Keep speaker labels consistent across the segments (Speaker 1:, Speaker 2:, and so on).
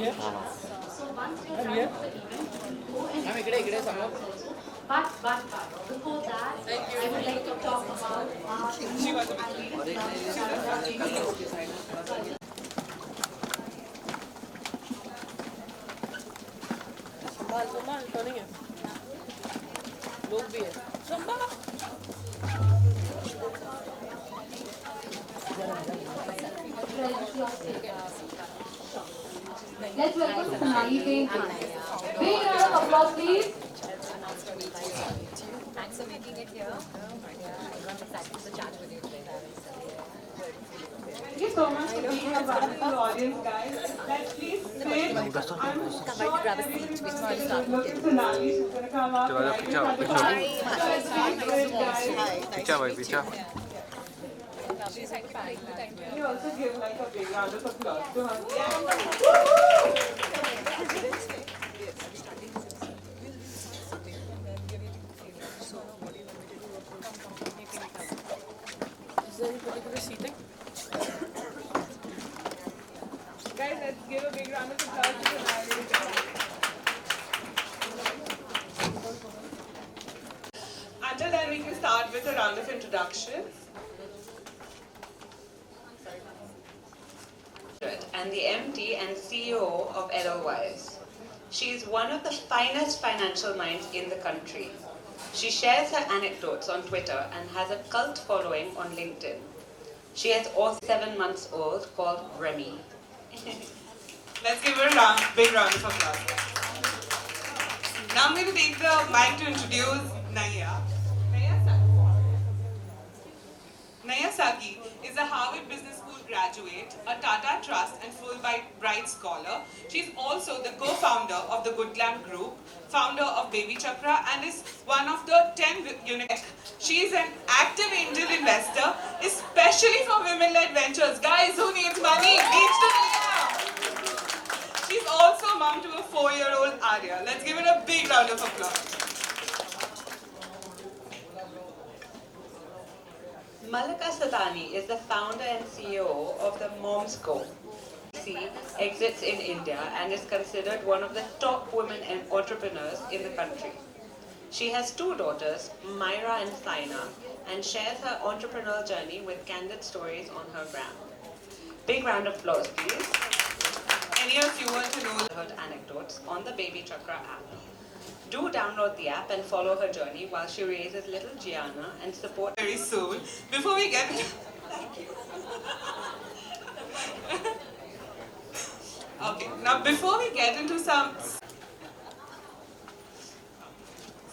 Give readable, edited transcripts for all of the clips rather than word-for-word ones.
Speaker 1: here. I'm here. I'm here.
Speaker 2: But before that, I would like to talk about
Speaker 1: संभाल turning है लोग भी है संभाल
Speaker 2: Let's welcome Sonali Painting. Big round of applause, please.
Speaker 3: Thanks for making it here. Everyone's excited to chat with you today.
Speaker 4: Thank you so much for being a wonderful audience, guys. Let's please sit. I'm sure everybody's going to look at Sonali. She's going to come up.
Speaker 5: Picture.
Speaker 4: Can you also give like a big round of applause to her?
Speaker 1: Is there any particular seating?
Speaker 4: Guys, let's give a big round of applause to Sonali. Until then, we can start with a round of introductions.
Speaker 6: And the MD and CEO of Edelweiss. She is one of the finest financial minds in the country. She shares her anecdotes on Twitter and has a cult following on LinkedIn. She has also 7 months old called Remy.
Speaker 4: Let's give her a big round of applause. Now I'm going to take the mic to introduce Naya. Naya Sagi is a Harvard Business School graduate, a Tata Trust and Fulbright scholar. She's also the co-founder of the Good Glam Group, founder of Baby Chakra, and is one of the 10 unicorns. She is an active angel investor, especially for women-led ventures. Guys, who needs money? Reach to Naya. She's also mom to a 4-year-old Arya. Let's give her a big round of applause.
Speaker 6: Malika Sadani is the founder and CEO of the Moms Co. She exits in India and is considered one of the top women entrepreneurs in the country. She has 2 daughters, Myra and Saina, and shares her entrepreneurial journey with candid stories on her gram. Big round of applause, please.
Speaker 4: Any of you want to know
Speaker 6: Her anecdotes on the Baby Chakra app. Do download the app and follow her journey while she raises little Gianna and support
Speaker 4: very soon. Before we get into okay, now before we get into some,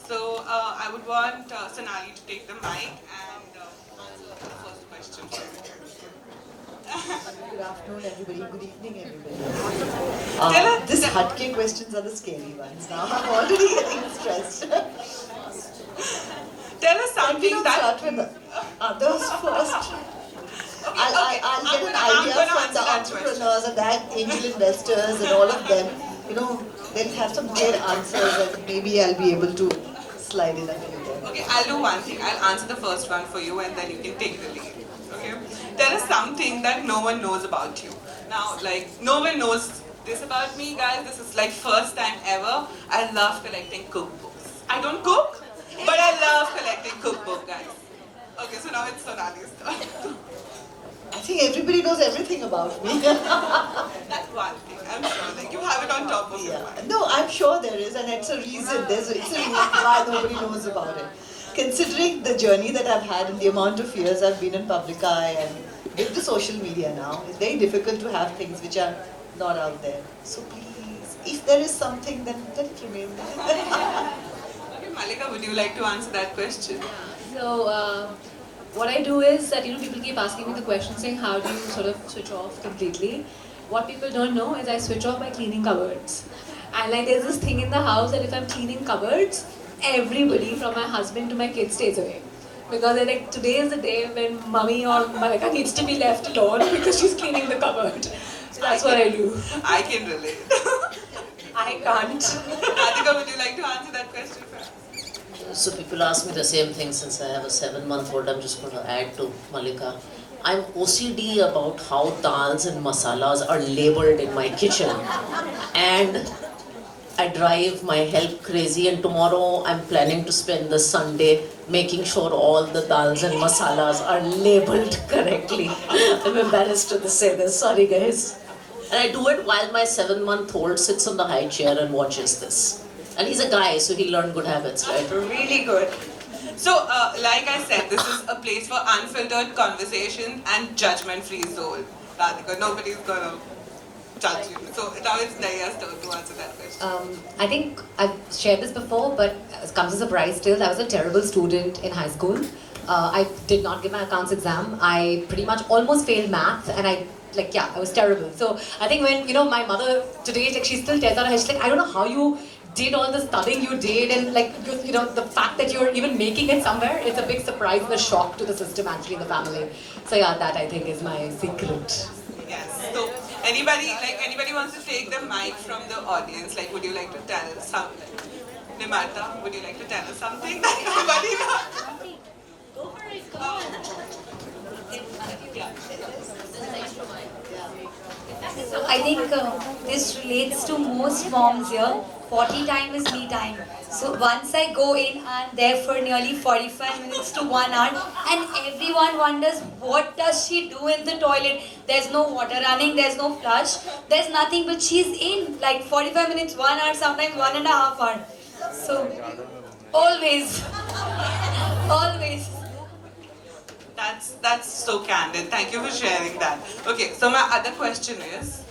Speaker 4: so I would want Sonali to take the mic and answer the first question.
Speaker 7: Good afternoon, everybody. Good evening, everybody.
Speaker 4: Tell us-
Speaker 7: These hotcake questions are the scary ones. Now I'm already getting stressed.
Speaker 4: Tell us
Speaker 7: Can we
Speaker 4: something
Speaker 7: not
Speaker 4: that.
Speaker 7: start with the others first?
Speaker 4: Okay,
Speaker 7: I'll get an
Speaker 4: I'm
Speaker 7: idea
Speaker 4: gonna
Speaker 7: from
Speaker 4: answer
Speaker 7: the
Speaker 4: that question.
Speaker 7: entrepreneurs and that angel investors and all of them. You know, they'll have some great answers and maybe I'll be able to slide in a few there.
Speaker 4: Okay, I'll do one thing. I'll answer the first one for you and then you can take the lead. Okay? Tell us something that no one knows about you. Now, like, no one knows this about me, guys. This is like first time ever. I love collecting cookbooks. I don't cook, but I love collecting cookbook, guys. Okay, so now it's Sonali's turn.
Speaker 7: I think everybody knows everything about me.
Speaker 4: That's one thing, I'm sure. Like, you have it on top of your
Speaker 7: Yeah.
Speaker 4: mind.
Speaker 7: No, I'm sure there is, and it's a reason. It's a reason why nobody knows about it. Considering the journey that I've had and the amount of years I've been in public eye and with the social media now, it's very difficult to have things which are not out there. So please, if there is something, then let it remain there.
Speaker 4: Okay, Malika, would you like to answer that question?
Speaker 8: So what I do is that people keep asking me the question saying how do you sort of switch off completely. What people don't know is I switch off by cleaning cupboards. And like there's this thing in the house that if I'm cleaning cupboards, everybody from my husband to my kids stays away. Because they're like, today is the day when mummy or Malika needs to be left alone because she's cleaning the cupboard. So that's what I do.
Speaker 4: I can relate.
Speaker 8: I can't.
Speaker 4: Radhika, would you like to answer that question first?
Speaker 9: So people ask me the same thing since I have a 7-month-old. I'm just going to add to Malika. I'm OCD about how dals and masalas are labeled in my kitchen. And I drive my help crazy, and tomorrow I'm planning to spend the Sunday making sure all the dals and masalas are labeled correctly. I'm embarrassed to say this, sorry guys. And I do it while my 7-month-old sits on the high chair and watches this. And he's a guy, so he learned good habits, right?
Speaker 4: Really good. So, like I said, this is a place for unfiltered conversation and judgment-free zone. Radhika, nobody's gonna judge you. So, now it's Naya's turn to answer that question.
Speaker 3: I think I've shared this before, but it comes as a surprise still. I was a terrible student in high school. I did not give my accounts exam. I pretty much almost failed math, and I was terrible. So I think when, my mother today, she still tells her, she's like, I don't know how you did all the studying you did, and the fact that you're even making it somewhere, it's a big surprise and a shock to the system actually in the family. So yeah, that I think is my secret.
Speaker 4: Yes. So, anybody wants to take the mic from the audience? Like, would you like to tell something? Nimarta, would you like to tell us something that nobody knows?
Speaker 2: Go for it, come on.
Speaker 10: So I think this relates to most moms here. 40 time is me time. So once I go in, I'm there for nearly 45 minutes to 1 hour, and everyone wonders, what does she do in the toilet? There's no water running, there's no flush, there's nothing, but she's in like 45 minutes, 1 hour, sometimes 1.5 hours. So always, always.
Speaker 4: That's so candid. Thank you for sharing that. Okay, so my other question is,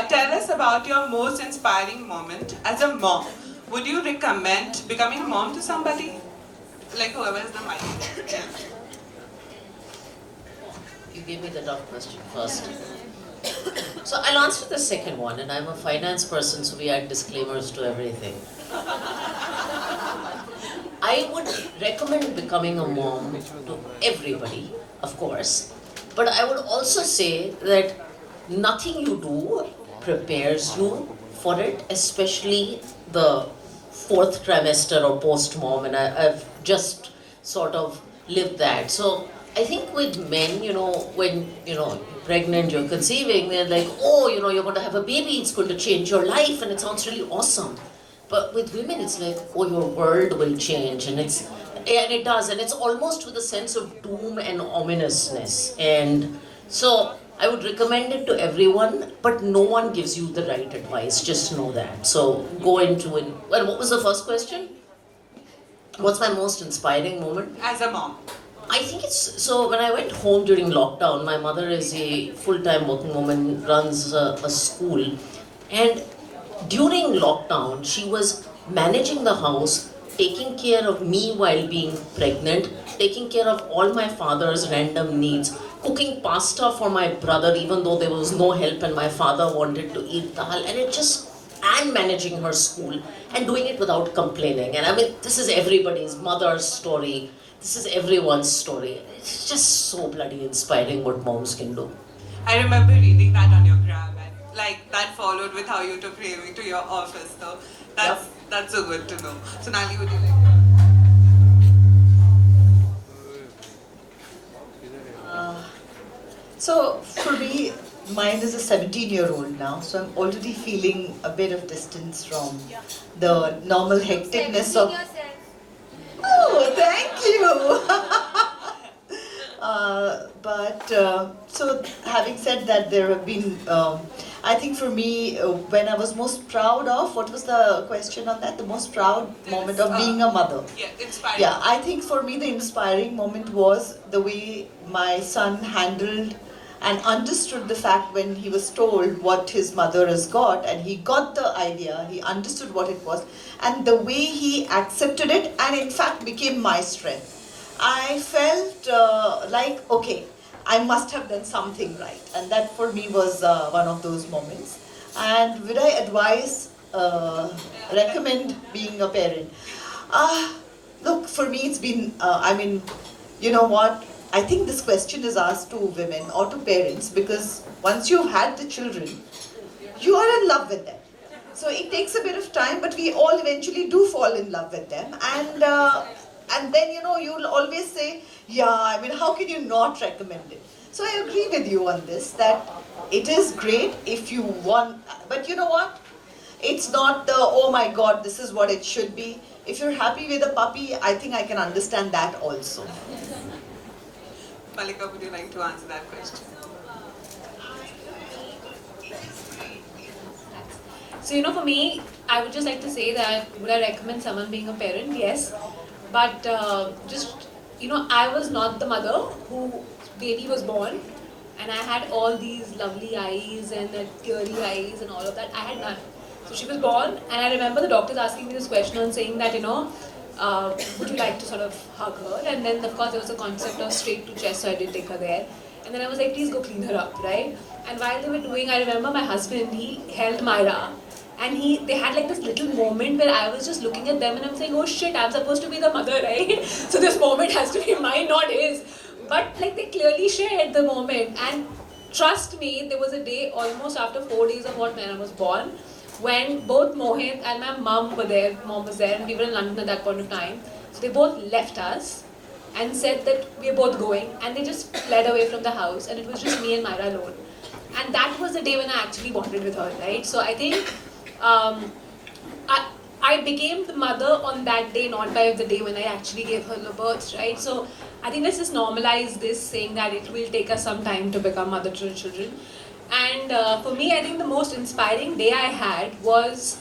Speaker 4: tell us about your most inspiring moment as a mom. Would you recommend becoming a mom to somebody? Like whoever is the mic.
Speaker 9: You gave me the tough question first. So I'll answer the second one, and I'm a finance person, so we add disclaimers to everything. I would recommend becoming a mom to everybody, of course, but I would also say that nothing you do prepares you for it, especially the 4th trimester or post-mom, and I've just sort of lived that. So I think with men, when, you're pregnant, you're conceiving, they're like, oh, you're going to have a baby, it's going to change your life, and it sounds really awesome. But with women, it's like, oh, your world will change, and it does, and it's almost with a sense of doom and ominousness. And so I would recommend it to everyone, but no one gives you the right advice, just know that. So go into it. Well, what was the first question? What's my most inspiring moment?
Speaker 4: As a mom.
Speaker 9: I think so when I went home during lockdown, my mother is a full-time working woman, runs a school, and during lockdown, she was managing the house, taking care of me while being pregnant, taking care of all my father's random needs, cooking pasta for my brother even though there was no help and my father wanted to eat dal, and managing her school and doing it without complaining. And I mean, this is everybody's mother's story. This is everyone's story. It's just so bloody inspiring what moms can do.
Speaker 4: I remember reading that on your gram, and that followed with how you took Remy to your office. So that's so good to know. So Nali, would you like to?
Speaker 7: So for me, mine is a 17-year-old now, so I'm already feeling a bit of distance from the normal hecticness of... Oh, thank you! So having said that, there have been, I think for me, when I was most proud of, what was the question on that? The most proud moment of being a mother.
Speaker 4: Yeah, inspiring.
Speaker 7: Yeah, I think for me the inspiring moment was the way my son handled and understood the fact when he was told what his mother has got, and he got the idea, he understood what it was, and the way he accepted it and in fact became my strength. I felt like, okay, I must have done something right, and that for me was one of those moments. And would I advise, recommend being a parent? Look, for me it's been, you know what? I think this question is asked to women or to parents because once you've had the children, you are in love with them. So it takes a bit of time, but we all eventually do fall in love with them. And then, you'll always say, Yeah, I mean, how can you not recommend it? So I agree with you on this, that it is great if you want, but you know what? It's not the, oh my God, this is what it should be. If you're happy with a puppy, I think I can understand that also.
Speaker 4: Malika, would you like to answer that question?
Speaker 8: So, for me, I would just like to say that would I recommend someone being a parent? Yes. But I was not the mother who baby was born and I had all these lovely eyes and the teary eyes and all of that. I had none. So she was born and I remember the doctors asking me this question and saying that, would you like to sort of hug her? And then of course there was a concept of straight to chest, so I did take her there. And then I was like, please go clean her up, right? And while they were doing, I remember my husband, he held Myra. And they had like this little moment where I was just looking at them and I'm saying, oh shit, I'm supposed to be the mother, right? So this moment has to be mine, not his. But like they clearly shared the moment. And trust me, there was a day almost after 4 days of what Myra was born, when both Mohit and my mom were there, mom was there, and we were in London at that point of time. So they both left us and said that we are both going, and they just fled away from the house, and it was just me and Myra alone. And that was the day when I actually bonded with her, right? So I think I became the mother on that day, not by the day when I actually gave her the birth, right? So I think let's just normalize this, saying that it will take us some time to become mother to children. And for me, I think the most inspiring day I had was,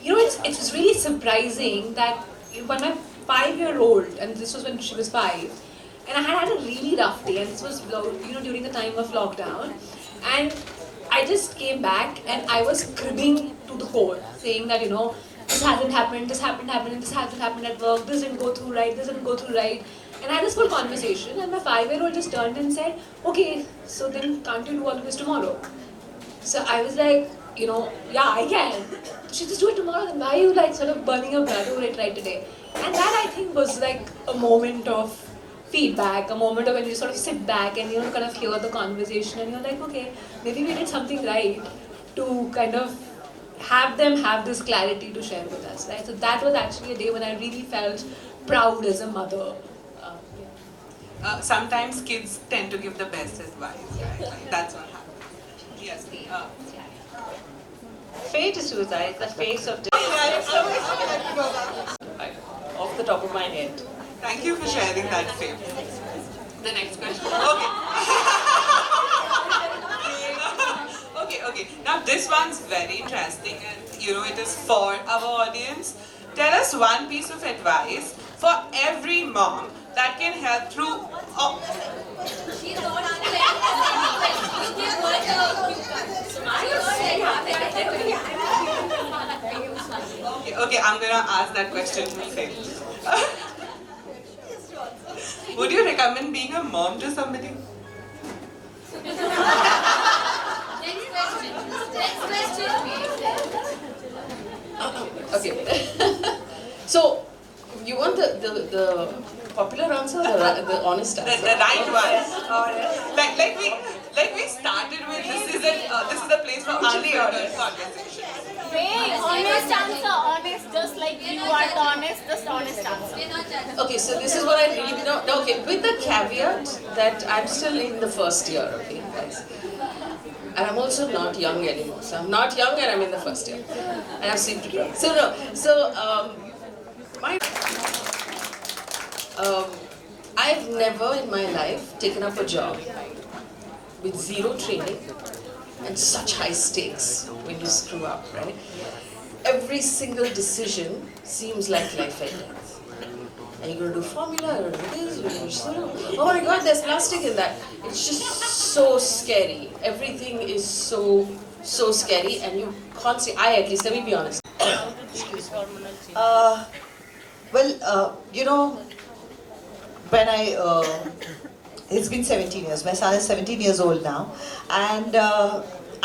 Speaker 8: it's really surprising that when my 5-year-old, and this was when she was 5, and I had a really rough day, and this was during the time of lockdown, and I just came back and I was cribbing to the core, saying that, this hasn't happened, this hasn't happened at work, this didn't go through right, this didn't go through right. And I had this full conversation and my 5-year-old just turned and said, okay, so then can't you do all of this tomorrow? So I was like, yeah, I can. She just do it tomorrow, then why are you like sort of burning your blood over it right today? And that I think was like a moment of feedback, a moment of when you sort of sit back and kind of hear the conversation and you're like, okay, maybe we did something right to kind of have them have this clarity to share with us, right? So that was actually a day when I really felt proud as a mother.
Speaker 4: Sometimes kids tend to give the best advice, right? Like, that's what happens. Yes.
Speaker 6: Faye D'Souza is the face of off the top of my head.
Speaker 4: Thank you for sharing that, Faye. The next question. Okay. Okay. Now this one's very interesting, and it is for our audience. Tell us one piece of advice for every mom that can help through. Okay, I'm gonna ask that question to Faye. Would you recommend being a mom to somebody?
Speaker 1: Okay. So, you want the popular answer or the honest answer?
Speaker 4: The right one. Like we started with, this is a place for unfiltered conversation.
Speaker 11: Honest answer, honest, just like you are the honest, just honest answer.
Speaker 1: Okay, so this is what I really know. Okay, with the caveat that I'm still in the first year, okay, guys. And I'm also not young anymore. So I'm not young and I'm in the first year. And I've seen to I've never in my life taken up a job with zero training and such high stakes when you screw up, right? Every single decision seems like life and death. And you're going to do formula, you're going to do this, you're going to do oh my God, there's plastic in that. It's just so scary. Everything is so scary, and you can't see. At least, let me be honest.
Speaker 7: When it's been 17 years. My son is 17 years old now, and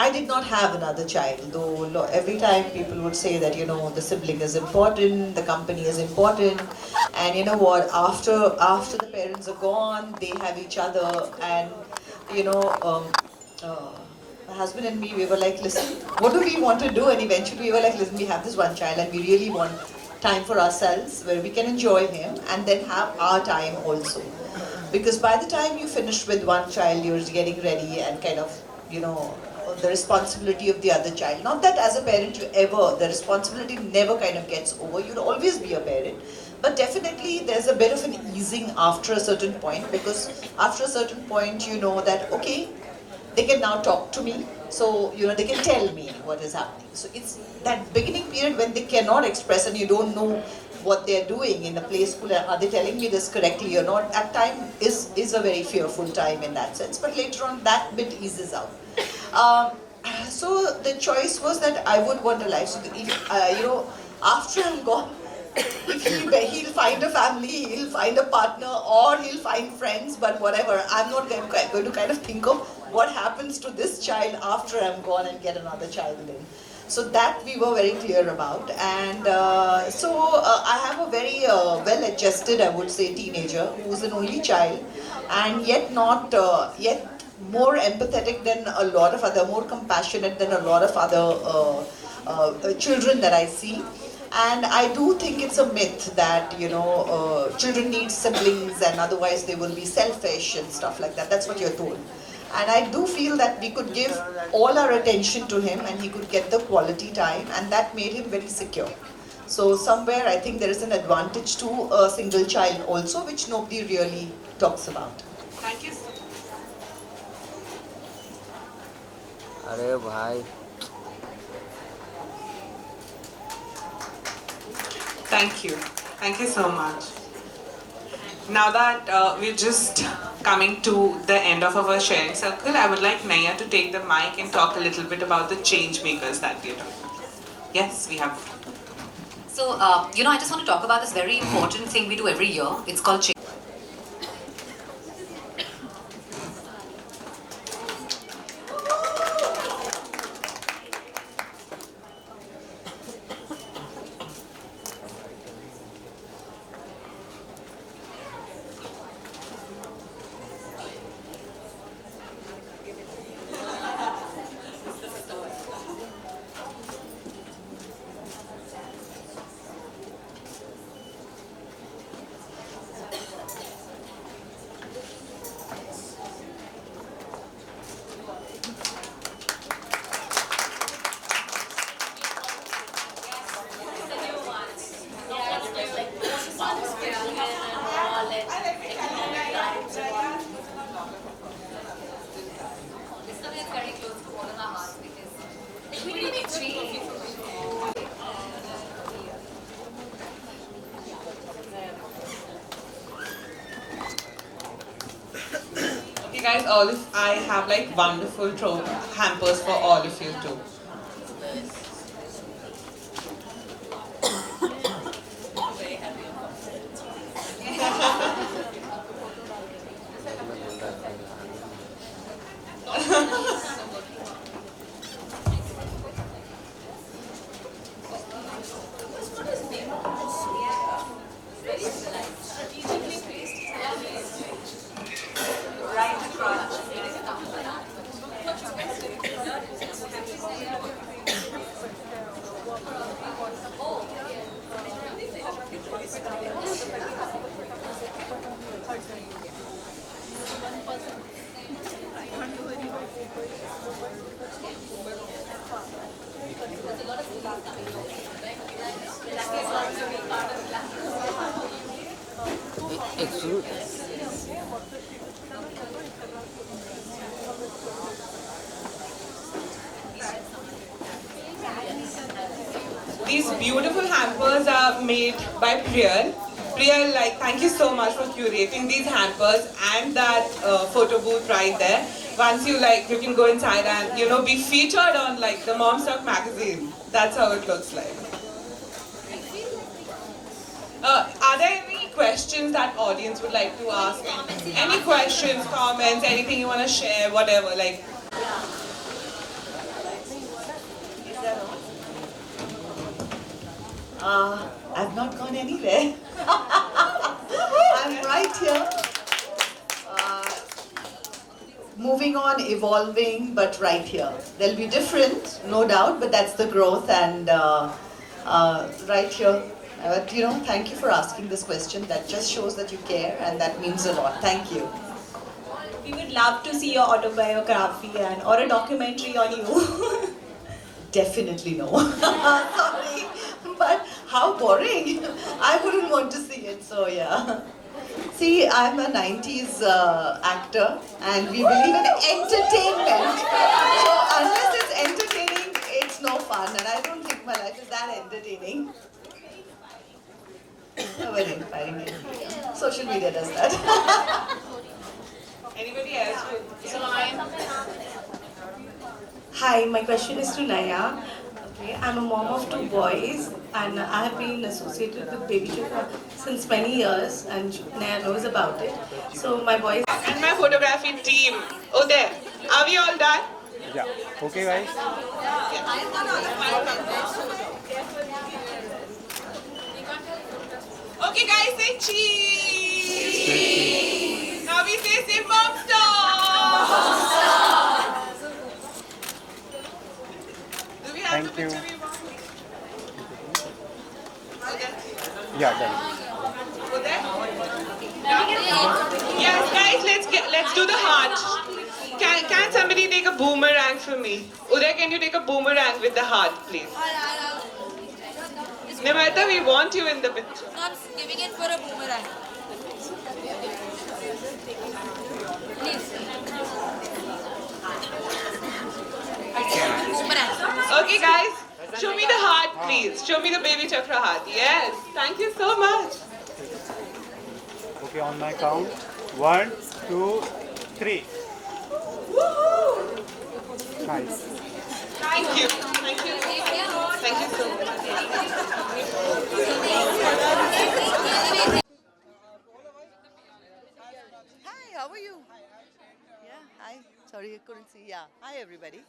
Speaker 7: I did not have another child, though every time people would say that, the sibling is important, the company is important, and you know what, after the parents are gone, they have each other, and my husband and me, we were like, listen, what do we want to do? And eventually we were like, listen, we have this one child and we really want time for ourselves where we can enjoy him and then have our time also. Because by the time you finish with one child, you're getting ready and kind of, you know, the responsibility of the other child. Not that as a parent the responsibility never kind of gets over. You'll always be a parent. But definitely there's a bit of an easing after a certain point, because after a certain point you know that, okay, they can now talk to me. So, you know, they can tell me what is happening. So it's that beginning period when they cannot express and you don't know what they're doing in a play school. Are they telling me this correctly or not? That time is a very fearful time in that sense. But later on, that bit eases out. So the choice was that I would want a life. So, you know, after I'm gone, if he'll find a family, he'll find a partner, or he'll find friends, but whatever. I'm not going to kind of think of what happens to this child after I'm gone and get another child in. So that we were very clear about. And I have a very well-adjusted, I would say, teenager who's an only child, and yet not, yet more empathetic than a lot of other, more compassionate than a lot of other children that I see. And I do think it's a myth that, you know, children need siblings and otherwise they will be selfish and stuff like that. That's what you're told. And I do feel that we could give all our attention to him and he could get the quality time, and that made him very secure. So somewhere I think there is an advantage to a single child also, which nobody really talks about.
Speaker 4: Thank you.
Speaker 5: अरे भाई.
Speaker 4: Thank you. Thank you so much. Now that we're just coming to the end of our sharing circle, I would like Naya to take the mic and talk a little bit about the change makers that we're doing. Yes, we have.
Speaker 3: So, you know, I just want to talk about this very important thing we do every year. It's called change.
Speaker 4: Okay guys, I have like wonderful hampers for all of you too. These beautiful hampers are made by Priyal. Priyal, like, thank you so much for curating these hampers and that photo booth right there. Once you can go inside and, you know, be featured on like the Mom Stock magazine. That's how it looks like. Are there any questions that audience would like to ask? Any questions, comments, anything you want to share, whatever, like.
Speaker 7: I've not gone anywhere. I'm right here. Moving on, evolving, but right here. They'll be different, no doubt, but that's the growth, and right here. But you know, thank you for asking this question. That just shows that you care, and that means a lot. Thank you.
Speaker 12: We would love to see your autobiography or a documentary on you.
Speaker 7: Definitely no. Sorry, but how boring. I wouldn't want to see it, so yeah. See, I'm a 90s actor, and we believe in entertainment. So unless it's entertaining, it's no fun, and I don't think my life is that entertaining. Very inspiring. Social media does that.
Speaker 4: Anybody else?
Speaker 12: Hi, my question is to Naya. Okay, I'm a mom of 2 boys and I have been associated with Baby Chakra since many years and Naya knows about it. So my boys...
Speaker 4: And my photography team. Oh, there. Are we all done?
Speaker 13: Yeah. Okay, guys.
Speaker 4: Okay, guys, say cheese. Now we say Mom Star. Do we have
Speaker 13: Thank
Speaker 4: the picture
Speaker 13: you.
Speaker 4: we want?
Speaker 13: Yeah, done.
Speaker 4: Go there. Yes, guys, let's do the heart. Can somebody take a boomerang for me? Uday, can you take a boomerang with the heart, please? Nimarta, we want you in the picture.
Speaker 10: Not giving it for a boomerang. Please. Boomerang.
Speaker 4: Okay, guys, show me the heart, please. Show me the Baby Chakra heart. Yes, thank you so much.
Speaker 13: Okay, on my count. 1, 2, 3. Nice.
Speaker 4: Thank you. Thank you. Thank you so much.
Speaker 7: Hi, how are you? Yeah, hi. Sorry, I couldn't see. Yeah, hi everybody.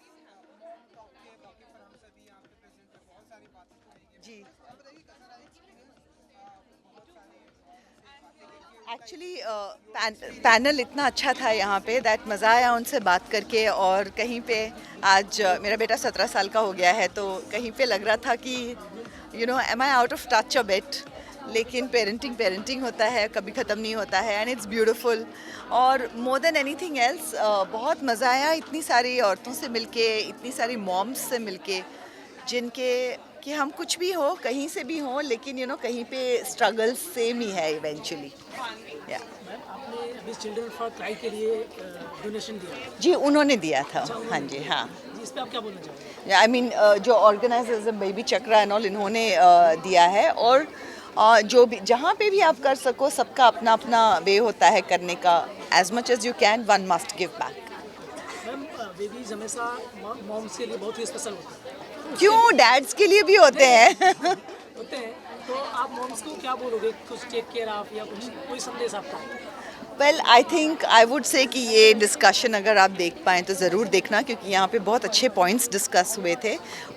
Speaker 7: Ji actually panel इतना अच्छा था यहाँ पे that मज़ा आया उनसे बात करके और कहीं पे आज मेरा बेटा 17 साल का हो गया है तो कहीं पे लग रहा था कि you know am I out of touch a bit लेकिन पेरेंटिंग होता है कभी ख़त्म नहीं होता है एंड इट्स ब्यूटीफुल और मोर देन एनीथिंग एल्स बहुत मज़ा आया इतनी सारी औरतों से मिलके इतनी सारी मॉम्स से मिलके जिनके कि हम कुछ भी हो कहीं से भी हो लेकिन यू नो कहीं पे स्ट्रगल सेम ही है इवेंचुअली या
Speaker 14: आपने अभी चिल्ड्रन फॉर क्राई के लिए डोनेशन दिया
Speaker 7: जी उन्होंने दिया था हाँ जी हाँ
Speaker 14: जी इस पे आप क्या बोलना चाहोगे
Speaker 7: आई मीन जो organisers Baby Chakra and all इन्होंने दिया है और जो भी जहाँ पे भी आप कर सको सबका अपना अपना वे होता है करने का as much as you can one must give back
Speaker 14: ma'am babies हमेशा मॉम्स के लिए बहुत ही स्पेशल होता है
Speaker 7: क्यों डैड्स के लिए भी होते हैं
Speaker 14: होते हैं तो आप मॉम्स को क्या बोलोगे कुछ टेक केयर आप या कुछ कोई संदेश आपका
Speaker 7: well I think I would say कि ये डिस्कशन अगर आप देख पाएँ तो ज़रूर देखना क्योंकि यहाँ पे बहुत अच्छे पॉइंट्स डिस्कस हुए थे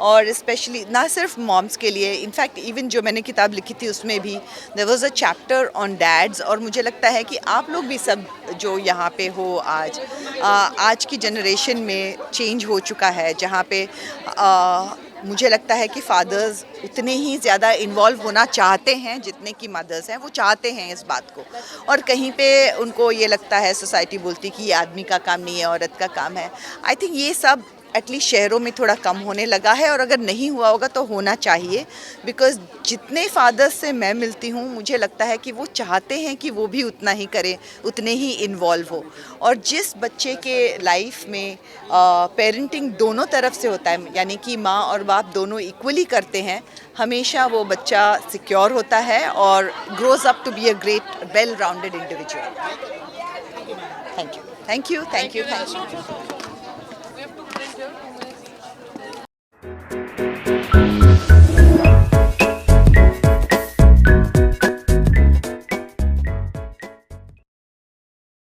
Speaker 7: और स्पेशली ना सिर्फ मॉम्स के लिए इनफैक्ट इवन जो मैंने किताब लिखी थी उसमें भी there was a chapter on dads और मुझे लगता है कि आप लोग भी सब जो यहाँ पे हो आज की जनरेशन में चेंज हो चुका है जहाँ पे मुझे लगता है कि फादर्स उतने ही ज़्यादा इन्वॉल्व होना चाहते हैं जितने कि मदर्स हैं वो चाहते हैं इस बात को और कहीं पे उनको ये लगता है सोसाइटी बोलती कि ये आदमी का काम नहीं है औरत का काम है आई थिंक ये सब एटलीस्ट शहरों में थोड़ा कम होने लगा है और अगर नहीं हुआ होगा तो होना चाहिए बिकॉज़ जितने फादर्स से मैं मिलती हूँ मुझे लगता है कि वो चाहते हैं कि वो भी उतना ही करें उतने ही इन्वॉल्व हो और जिस बच्चे के लाइफ में पेरेंटिंग दोनों तरफ से होता है यानी कि माँ और बाप दोनों इक्वली करते हैं हमेशा वो बच्चा सिक्योर होता है और grows up to be a great well rounded individual thank you